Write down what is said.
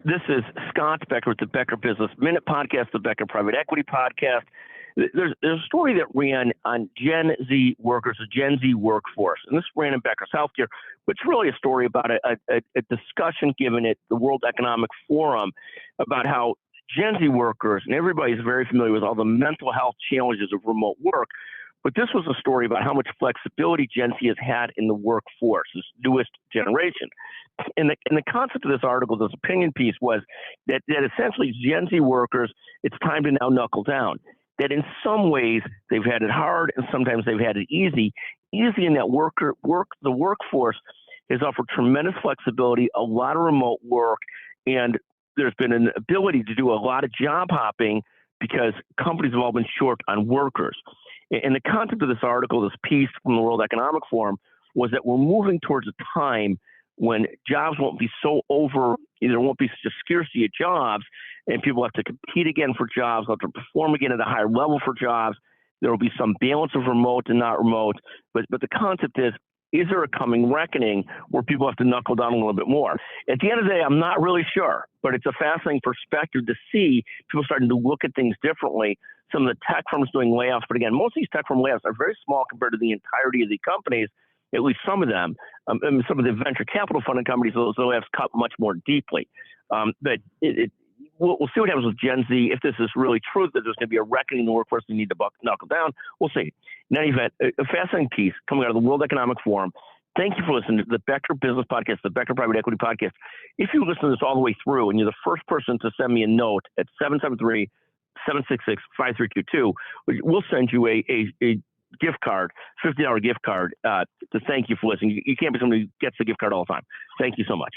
This is Scott Becker with the Becker Business Minute Podcast, the Becker Private Equity Podcast. There's a story that ran on Gen Z workers, the Gen Z workforce, and this ran in Becker's Healthcare, but it's really a story about a discussion given at the World Economic Forum about how Gen Z workers, and everybody's very familiar with all the mental health challenges of remote work, but this was a story about how much flexibility Gen Z has had in the workforce, this newest generation. And the concept of this article, this opinion piece, was that essentially Gen Z workers, it's time to now knuckle down. That in some ways they've had it hard and sometimes they've had it easy. Easy in that the workforce has offered tremendous flexibility, a lot of remote work, and there's been an ability to do a lot of job hopping because companies have all been short on workers. And the concept of this article, this piece from the World Economic Forum, was that we're moving towards a time when jobs won't be so there won't be such a scarcity of jobs, and people have to compete again for jobs, have to perform again at a higher level for jobs. There will be some balance of remote and not remote, but the concept is there a coming reckoning where people have to knuckle down a little bit more? At the end of the day, I'm not really sure, but it's a fascinating perspective to see people starting to look at things differently. Some of the tech firms doing layoffs, but again, most of these tech firm layoffs are very small compared to the entirety of the companies, at least some of them. And some of the venture capital funded companies, those layoffs cut much more deeply. But we'll see what happens with Gen Z. If this is really true, that there's going to be a reckoning in the workforce, we need to knuckle down. We'll see. In any event, a fascinating piece coming out of the World Economic Forum. Thank you for listening to the Becker Business Podcast, the Becker Private Equity Podcast. If you listen to this all the way through and you're the first person to send me a note at 773-766-5322, we'll send you a gift card, $50 gift card to thank you for listening. You can't be somebody who gets the gift card all the time. Thank you so much.